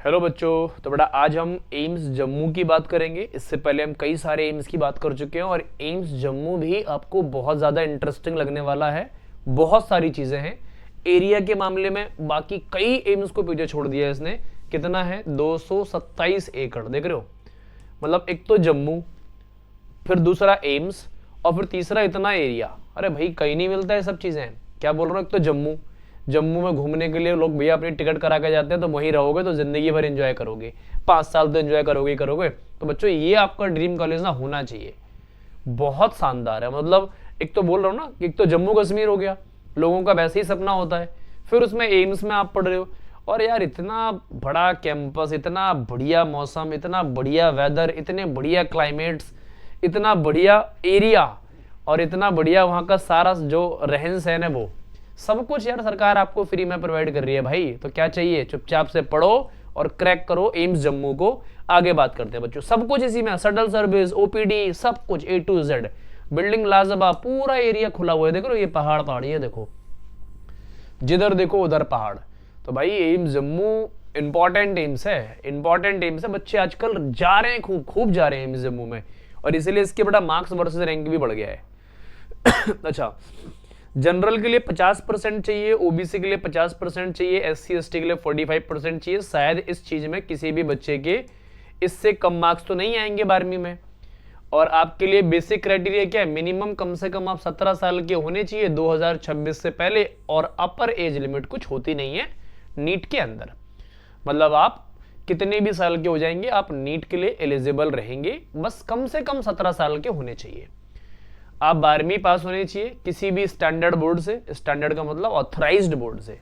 Hello बच्चों। तो बेटा आज हम एम्स जम्मू की बात करेंगे। इससे पहले हम कई सारे एम्स की बात कर चुके हैं और एम्स जम्मू भी आपको बहुत ज़्यादा इंटरेस्टिंग लगने वाला है। बहुत सारी चीज़ें हैं एरिया के मामले में। बाकी कई एम्स को पीछे छोड़ दिया है इसने। कितना है? 227 एकड़। देख रहे हो? मतलब एक तो जम्मू, फिर दूसरा एम्स और फिर तीसरा इतना एरिया। अरे भाई कहीं नहीं मिलता है सब चीज़ें। क्या बोल रहा हूँ? एक तो जम्मू, जम्मू में घूमने के लिए लोग भैया अपनी टिकट करा के जाते हैं, तो वहीं रहोगे तो जिंदगी भर एंजॉय करोगे, 5 साल तो एंजॉय करोगे ही करोगे। तो बच्चों ये आपका ड्रीम कॉलेज ना होना चाहिए। बहुत शानदार है। मतलब एक तो बोल रहा हूँ ना, एक तो जम्मू कश्मीर हो गया, लोगों का वैसे ही सपना होता है, फिर उसमें एम्स में आप पढ़ रहे हो। और यार इतना बड़ा कैंपस, इतना बढ़िया मौसम, इतना बढ़िया वेदर, इतने बढ़िया क्लाइमेट्स, इतना बढ़िया एरिया और इतना बढ़िया वहाँ का सारा जो रहन सहन है, वो सब कुछ यार सरकार आपको फ्री में प्रोवाइड कर रही है भाई। तो क्या चाहिए? चुपचाप से पढ़ो और क्रैक करो एम्स जम्मू को। आगे बात करते हैं बच्चों। सब कुछ इसी में, शटल सर्विस, ओपीडी, सब कुछ A to Z। बिल्डिंग लाजवाब, पूरा एरिया खुला हुआ है। देखो ये पहाड़ पहाड़, ये देखो, जिधर देखो उधर पहाड़। तो भाई एम्स जम्मू इंपॉर्टेंट एम्स है, इंपॉर्टेंट एम्स है। बच्चे आजकल जा रहे हैं, खूब खूब जा रहे हैं एम्स जम्मू में, और इसीलिए इसके बड़ा मार्क्स वर्सेस रैंक भी बढ़ गया है। अच्छा, जनरल के लिए 50% चाहिए, ओबीसी के लिए 50% चाहिए, SC ST के लिए 45% चाहिए। शायद इस चीज में किसी भी बच्चे के इससे कम मार्क्स तो नहीं आएंगे 12वीं में। और आपके लिए बेसिक क्राइटेरिया क्या है? मिनिमम कम से कम आप 17 साल के होने चाहिए 2026 से पहले, और अपर एज लिमिट कुछ होती नहीं है नीट के अंदर। मतलब आप कितने भी साल के हो जाएंगे, आप नीट के लिए एलिजिबल रहेंगे। बस कम से कम 17 साल के होने चाहिए। आप 12वीं पास होने चाहिए किसी भी स्टैंडर्ड बोर्ड से। स्टैंडर्ड का मतलब ऑथराइज्ड बोर्ड से।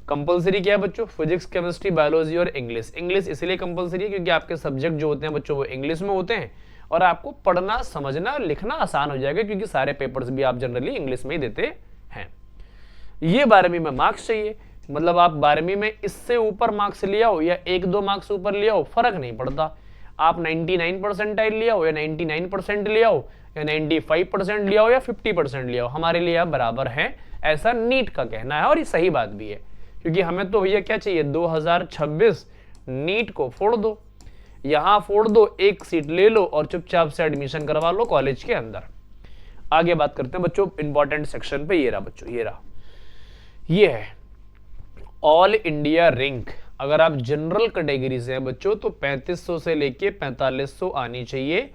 कंपलसरी क्या है बच्चों? फिजिक्स, केमिस्ट्री, बायोलॉजी और इंग्लिश। इंग्लिश इसलिए कंपलसरी है क्योंकि आपके सब्जेक्ट जो होते हैं बच्चों वो इंग्लिश में होते हैं, और आपको पढ़ना, समझना, लिखना आसान हो जाएगा क्योंकि सारे पेपर्स भी आप जनरली इंग्लिश में ही देते हैं। ये 12वीं में मार्क्स चाहिए। मतलब आप 12वीं में इससे ऊपर मार्क्स लिया हो या 1-2 मार्क्स ऊपर लिया हो, फर्क नहीं पड़ता। आप 99 परसेंटाइल लिया हो या 99% लिया हो या 95% लिया हो या 50% लिया हो, हमारे लिए आप बराबर हैं, ऐसा नीट का कहना है। और ये सही बात भी है क्योंकि हमें तो भैया क्या चाहिए? 2026 नीट को फोड़ दो, यहां फोड़ दो, एक सीट ले लो और चुपचाप से एडमिशन करवा लो कॉलेज के अंदर। आगे बात करते हैं बच्चों इंपॉर्टेंट सेक्शन पे। ये रहा बच्चों, ये रहा, ये है ऑल इंडिया रैंक। अगर आप जनरल कैटेगरी से हैं बच्चों तो 3500 से लेके 4500 आनी चाहिए।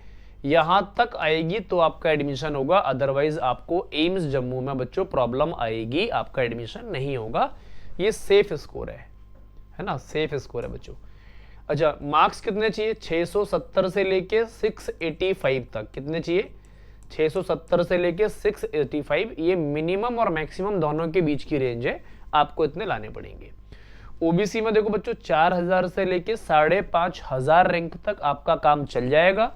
यहां तक आएगी तो आपका एडमिशन होगा, अदरवाइज आपको एम्स जम्मू में बच्चों प्रॉब्लम आएगी, आपका एडमिशन नहीं होगा। ये सेफ स्कोर है ना, सेफ स्कोर है बच्चों। अच्छा, मार्क्स कितने चाहिए? 670 से लेके 685 तक। कितने चाहिए? 670 से लेके 685। ये मिनिमम और मैक्सिमम दोनों के बीच की रेंज है, आपको इतने लाने पड़ेंगे। ओबीसी में देखो बच्चों 4000 से लेके 5500 रैंक तक आपका काम चल जाएगा।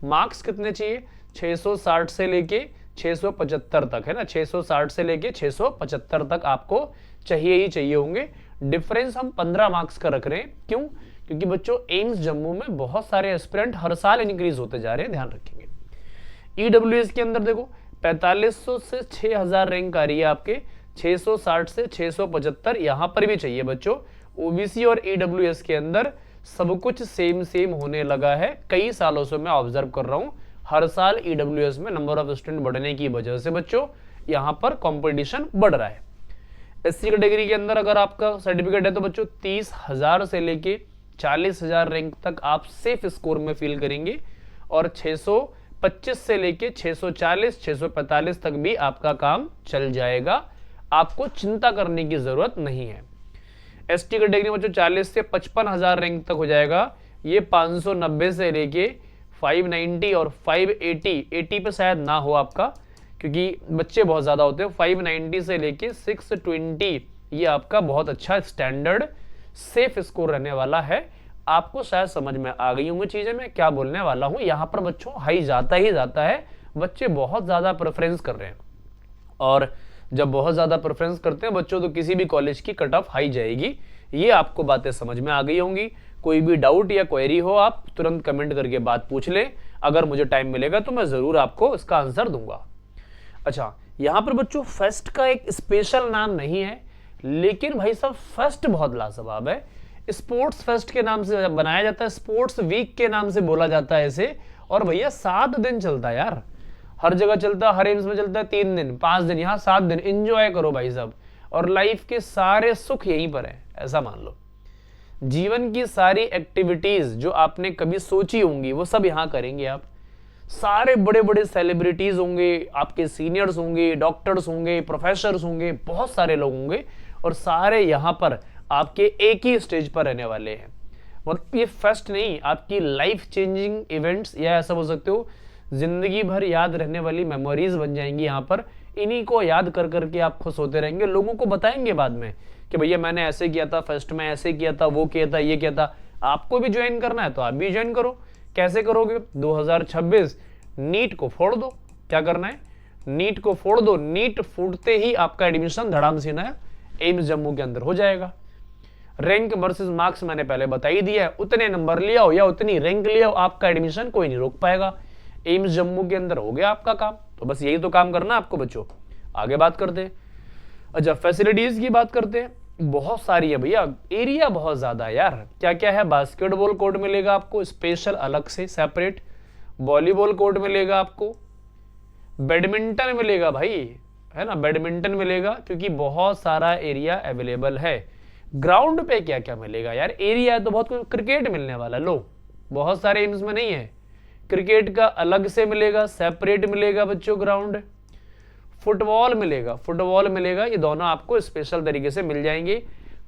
मार्क्स कितने चाहिए? 660 से लेके 675 तक, है ना। 660 से लेके 675 तक आपको चाहिए ही चाहिए होंगे। डिफरेंस हम 15 मार्क्स का रख रहे हैं। क्यों? क्योंकि बच्चों एम्स जम्मू में बहुत सारे एस्पिरेंट हर साल इंक्रीज होते जा रहे हैं, ध्यान रखेंगे। ईडब्ल्यूएस के अंदर देखो 4500 से 6000 रैंक आ रही है आपके, 660 से 675 यहां पर भी चाहिए बच्चों। ओबीसी और ईडब्ल्यूएस के अंदर सब कुछ सेम सेम होने लगा है। कई सालों से मैं ऑब्जर्व कर रहा हूं, हर साल ईडब्ल्यूएस में नंबर ऑफ स्टूडेंट बढ़ने की वजह से बच्चों यहां पर कंपटीशन बढ़ रहा है। एससी कैटेगरी के अंदर अगर आपका सर्टिफिकेट है तो बच्चों 30,000 से लेके 40,000 रैंक तक आप सेफ स्कोर में फील करेंगे, और 625 से लेके 640 645 तक भी आपका काम चल जाएगा। आपको चिंता करने की जरूरत नहीं है। एसटी कैटेगरी में बच्चों 40 से 55,000 रैंक तक हो जाएगा। ये 590 से लेके 590 और 580 पे शायद ना हो आपका क्योंकि बच्चे बहुत ज्यादा होते हैं। 590 से लेके 620 ये आपका बहुत अच्छा स्टैंडर्ड सेफ स्कोर रहने वाला है। आपको शायद समझ में आ गई होंगी चीजें मैं क्या बोलने वाला हूं। यहां पर बच्चों हाई जाता ही जाता है, बच्चे बहुत ज्यादा प्रेफरेंस कर रहे हैं, और जब बहुत ज्यादा प्रेफरेंस करते हैं बच्चों तो किसी भी कॉलेज की कट ऑफ हाई जाएगी। ये आपको बातें समझ में आ गई होंगी। कोई भी डाउट या क्वेरी हो आप तुरंत कमेंट करके बात पूछ लें, अगर मुझे टाइम मिलेगा तो मैं जरूर आपको इसका आंसर दूंगा। अच्छा, यहां पर बच्चों फेस्ट का एक स्पेशल नाम नहीं है, लेकिन भाई साहब फेस्ट बहुत लाजवाब है। स्पोर्ट्स फेस्ट के नाम से बनाया जाता है, स्पोर्ट्स वीक के नाम से बोला जाता है इसे। और भैया 7 दिन चलता है यार, हर जगह चलता है, हर एम्स में चलता है 3 दिन 5 दिन, यहाँ 7 दिन एंजॉय करो भाई साहब। और लाइफ के सारे सुख यहीं पर है, ऐसा मान लो। जीवन की सारी एक्टिविटीज जो आपने कभी सोची होंगी वो सब यहाँ करेंगे आप। सारे बड़े बड़े सेलिब्रिटीज होंगे, आपके सीनियर्स होंगे, डॉक्टर्स होंगे, प्रोफेसर्स होंगे, बहुत सारे लोग होंगे, और सारे यहाँ पर आपके एक ही स्टेज पर रहने वाले हैं। मतलब ये फेस्ट नहीं, आपकी लाइफ चेंजिंग इवेंट्स, या ऐसा बोल सकते हो जिंदगी भर याद रहने वाली मेमोरीज बन जाएंगी यहाँ पर। इन्हीं को याद कर करके आप खुश होते रहेंगे, लोगों को बताएंगे बाद में कि भैया मैंने ऐसे किया था फेस्ट में, ऐसे किया था, वो किया था, ये किया था। आपको भी ज्वाइन करना है तो आप भी ज्वाइन करो। कैसे करोगे? 2026 नीट को फोड़ दो। क्या करना है? नीट को फोड़ दो। नीट फूटते ही आपका एडमिशन धड़ाम से ना एम्स जम्मू के अंदर हो जाएगा। रैंक वर्सेस मार्क्स मैंने पहले बता ही दिया है, उतने नंबर ले आओ या उतनी रैंक ले आओ, आपका एडमिशन कोई नहीं रोक पाएगा। एम्स जम्मू के अंदर हो गया आपका काम। तो बस यही तो काम करना आपको बच्चों। आगे बात करते हैं। अच्छा, फैसिलिटीज की बात करते हैं। बहुत सारी है भैया, एरिया बहुत ज्यादा है यार। क्या क्या है? बास्केटबॉल कोर्ट मिलेगा आपको स्पेशल, अलग से सेपरेट। वॉलीबॉल कोर्ट मिलेगा आपको, बैडमिंटन मिलेगा भाई, है ना, बैडमिंटन मिलेगा, क्योंकि बहुत सारा एरिया अवेलेबल है। ग्राउंड पे क्या क्या मिलेगा यार? एरिया तो बहुत कुछ। क्रिकेट मिलने वाला, लो बहुत सारे एम्स में नहीं है। क्रिकेट का अलग से मिलेगा, सेपरेट मिलेगा बच्चों ग्राउंड। फुटबॉल मिलेगा, ये दोनों आपको स्पेशल तरीके से मिल जाएंगे।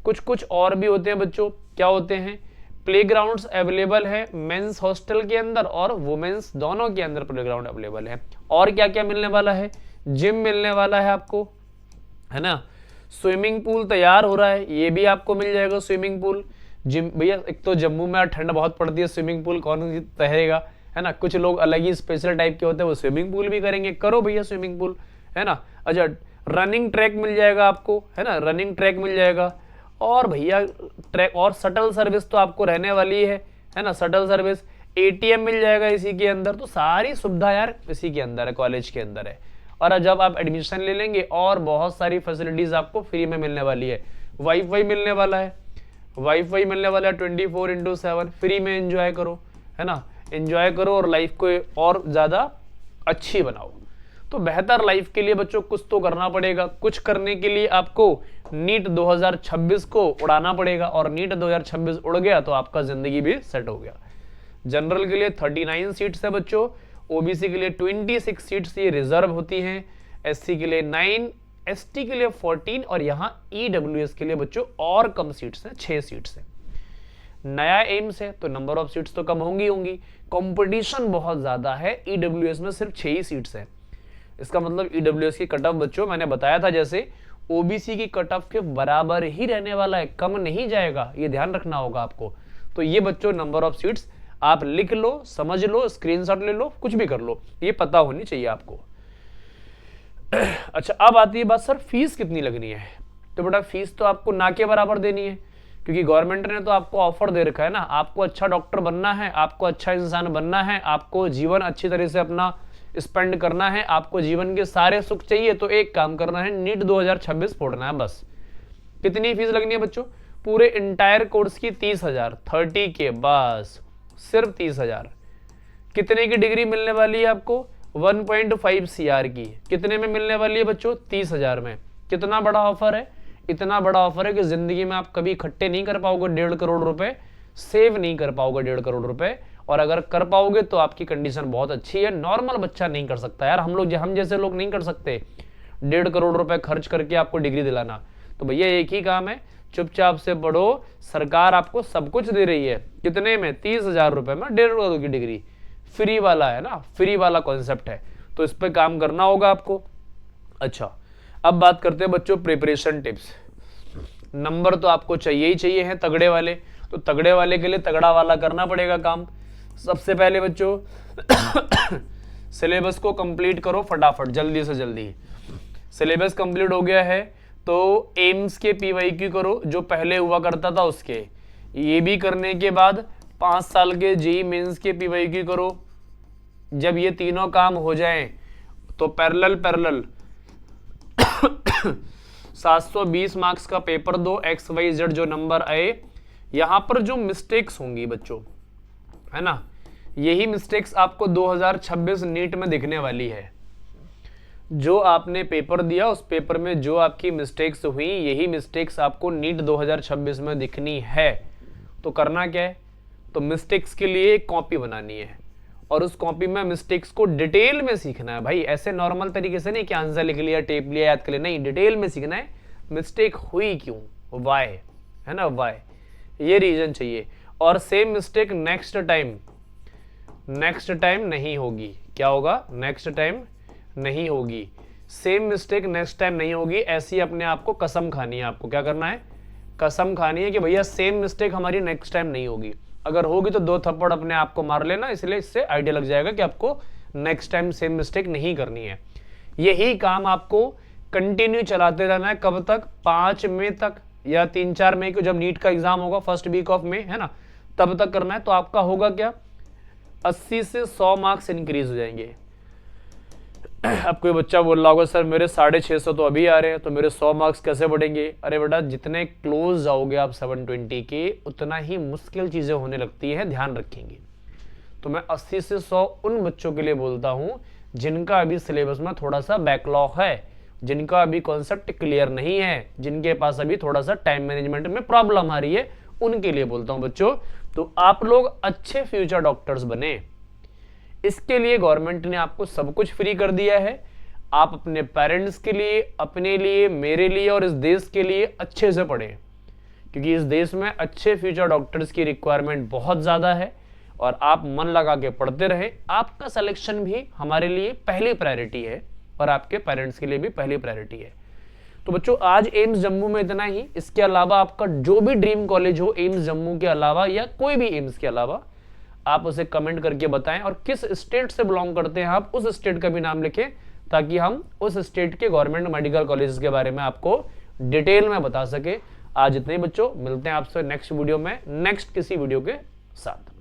कुछ कुछ और भी होते हैं बच्चों। क्या होते हैं? प्लेग्राउंड्स अवेलेबल है मेंस हॉस्टल के अंदर और वुमेन्स दोनों के अंदर प्लेग्राउंड अवेलेबल है। और क्या क्या मिलने वाला है? जिम मिलने वाला है आपको, है ना। स्विमिंग पूल तैयार हो रहा है, ये भी आपको मिल जाएगा स्विमिंग पूल। जिम भैया, एक तो जम्मू में ठंड बहुत पड़ती है, स्विमिंग पूल कौन तैरेगा, है ना। कुछ लोग अलग ही स्पेशल टाइप के होते हैं, वो स्विमिंग पूल भी करेंगे। करो भैया स्विमिंग पूल, है ना। अच्छा, रनिंग ट्रैक मिल जाएगा आपको, है ना, रनिंग ट्रैक मिल जाएगा। और भैया ट्रैक और शटल सर्विस तो आपको रहने वाली है ना, शटल सर्विस। एटीएम मिल जाएगा इसी के अंदर। तो सारी सुविधा यार इसी के अंदर है, कॉलेज के अंदर है। और जब आप एडमिशन ले लेंगे और बहुत सारी फैसिलिटीज आपको फ्री में मिलने वाली है। वाईफाई मिलने वाला है, 24/7 फ्री में एंजॉय करो, है ना। एंजॉय करो और लाइफ को और ज्यादा अच्छी बनाओ। तो बेहतर लाइफ के लिए बच्चों कुछ तो करना पड़ेगा। कुछ करने के लिए आपको नीट 2026 को उड़ाना पड़ेगा, और नीट 2026 उड़ गया तो आपका जिंदगी भी सेट हो गया। जनरल के लिए 39 सीट्स है बच्चों, ओबीसी के लिए 26 सीट्स ये रिजर्व होती हैं, एससी के लिए 9, एसटी के लिए 14, और यहाँ ईडब्ल्यूएस के लिए बच्चों और कम सीट्स हैं, 6 सीट्स हैं। नया एम्स है तो नंबर ऑफ सीट्स तो कम होंगी। कंपटीशन बहुत ज्यादा है, ईडब्ल्यूएस में सिर्फ 6 ही सीट्स हैं। इसका मतलब ईडब्ल्यूएस की कट ऑफ बच्चों मैंने बताया था जैसे ओबीसी की कट ऑफ के बराबर ही रहने वाला है, कम नहीं जाएगा, ये ध्यान रखना होगा आपको। तो ये बच्चों नंबर ऑफ सीट्स आप लिख लो, समझ लो, स्क्रीनशॉट ले लो, कुछ भी कर लो, ये पता होनी चाहिए आपको। अच्छा, अब आती है बात सर फीस कितनी लगनी है। तो बेटा फीस तो आपको ना के बराबर देनी है, क्योंकि गवर्नमेंट ने तो आपको ऑफर दे रखा है ना। आपको अच्छा डॉक्टर बनना है, आपको अच्छा इंसान बनना है, आपको जीवन अच्छी तरह से अपना स्पेंड करना है, आपको जीवन के सारे सुख चाहिए, तो एक काम करना है, नीट 2026 फोड़ना है बस। कितनी फीस लगनी है बच्चों? पूरे इंटायर कोर्स की 30,000, 30 के बस, सिर्फ 30,000। कितने की डिग्री मिलने वाली है आपको? 1.5 CR की। कितने में मिलने वाली है बच्चों? 30,000 में। कितना बड़ा ऑफर है? इतना बड़ा ऑफर है कि जिंदगी में आप कभी इकट्ठे नहीं कर पाओगे 1.5 करोड़ रुपए, सेव नहीं कर पाओगे 1.5 करोड़ रुपए। और अगर कर पाओगे तो आपकी कंडीशन बहुत अच्छी है, नॉर्मल बच्चा नहीं कर सकता यार। हम जैसे लोग नहीं कर सकते 1.5 करोड़ रुपए खर्च करके आपको डिग्री दिलाना। तो भैया एक ही काम है, चुपचाप से पढ़ो, सरकार आपको सब कुछ दे रही है। कितने में? 30,000 रुपए में 1.5 करोड़ की डिग्री, फ्री वाला है ना, फ्री वाला कॉन्सेप्ट है। तो इस पे काम करना होगा आपको। अच्छा, अब बात करते हैं बच्चों प्रिपरेशन टिप्स। नंबर तो आपको चाहिए ही चाहिए हैं तगड़े वाले, तो तगड़े वाले के लिए तगड़ा वाला करना पड़ेगा काम। सबसे पहले बच्चों सिलेबस को कंप्लीट करो फटाफट, जल्दी से जल्दी। सिलेबस कंप्लीट हो गया है तो एम्स के पीवाईक्यू करो, जो पहले हुआ करता था उसके। ये भी करने के बाद 5 साल के जेईई मेंस के पीवाईक्यू करो। जब ये तीनों काम हो जाएं तो पैरेलल 720 मार्क्स का पेपर दो, XYZ जो नंबर आए यहां पर जो मिस्टेक्स होंगी बच्चों, है ना, यही मिस्टेक्स आपको 2026 नीट में दिखने वाली है। जो आपने पेपर दिया उस पेपर में जो आपकी मिस्टेक्स हुई, यही मिस्टेक्स आपको नीट 2026 में दिखनी है। तो करना क्या है, तो मिस्टेक्स के लिए एक कॉपी बनानी है और उस कॉपी में मिस्टेक्स को डिटेल में सीखना है भाई। ऐसे नॉर्मल तरीके से नहीं कि आंसर लिख लिया, टेप लिया, याद कर लिया, नहीं, डिटेल में सीखना है। मिस्टेक हुई क्यों, वाई, है ना, वाई, ये रीजन चाहिए। और सेम मिस्टेक नेक्स्ट टाइम नहीं होगी। क्या होगा, नेक्स्ट टाइम नहीं होगी। सेम मिस्टेक नेक्स्ट टाइम नहीं होगी, ऐसी अपने आप को कसम खानी है। आपको क्या करना है, कसम खानी है कि भैया सेम मिस्टेक हमारी नेक्स्ट टाइम नहीं होगी। अगर होगी तो 2 थप्पड़ अपने आप को मार लेना, इसलिए इससे आइडिया लग जाएगा कि आपको नेक्स्ट टाइम सेम मिस्टेक नहीं करनी है। यही काम आपको कंटिन्यू चलाते रहना है। कब तक, 5 मई तक या 3-4 मई को जब नीट का एग्जाम होगा, फर्स्ट वीक ऑफ मई, है ना, तब तक करना है। तो आपका होगा क्या, 80 से 100 मार्क्स इंक्रीज हो जाएंगे। अब कोई बच्चा बोल रहा होगा सर मेरे 650 तो अभी आ रहे हैं, तो मेरे 100 मार्क्स कैसे बढ़ेंगे? अरे बेटा, जितने क्लोज जाओगे आप 720 के, उतना ही मुश्किल चीजें होने लगती है, ध्यान रखेंगे। तो मैं 80 से 100 उन बच्चों के लिए बोलता हूं जिनका अभी सिलेबस में थोड़ा सा बैकलॉग है, जिनका अभी कॉन्सेप्ट क्लियर नहीं है, जिनके पास अभी थोड़ा सा टाइम मैनेजमेंट में प्रॉब्लम आ रही है, उनके लिए बोलता हूं बच्चों। तो आप लोग अच्छे फ्यूचर डॉक्टर्स बने, इसके लिए गवर्नमेंट ने आपको सब कुछ फ्री कर दिया है। आप अपने पेरेंट्स के लिए, अपने लिए, मेरे लिए और इस देश के लिए अच्छे से पढ़ें, क्योंकि इस देश में अच्छे फ्यूचर डॉक्टर्स की रिक्वायरमेंट बहुत ज़्यादा है। और आप मन लगा के पढ़ते रहें। आपका सिलेक्शन भी हमारे लिए पहली प्रायोरिटी है और आपके पेरेंट्स के लिए भी पहली प्रायोरिटी है। तो बच्चों, आज एम्स जम्मू में इतना ही। इसके अलावा आपका जो भी ड्रीम कॉलेज हो एम्स जम्मू के अलावा या कोई भी एम्स के अलावा, आप उसे कमेंट करके बताएं और किस स्टेट से बिलोंग करते हैं आप, उस स्टेट का भी नाम लिखें, ताकि हम उस स्टेट के गवर्नमेंट मेडिकल कॉलेजेस के बारे में आपको डिटेल में बता सके। आज इतने ही बच्चों, मिलते हैं आपसे नेक्स्ट वीडियो में, नेक्स्ट किसी वीडियो के साथ।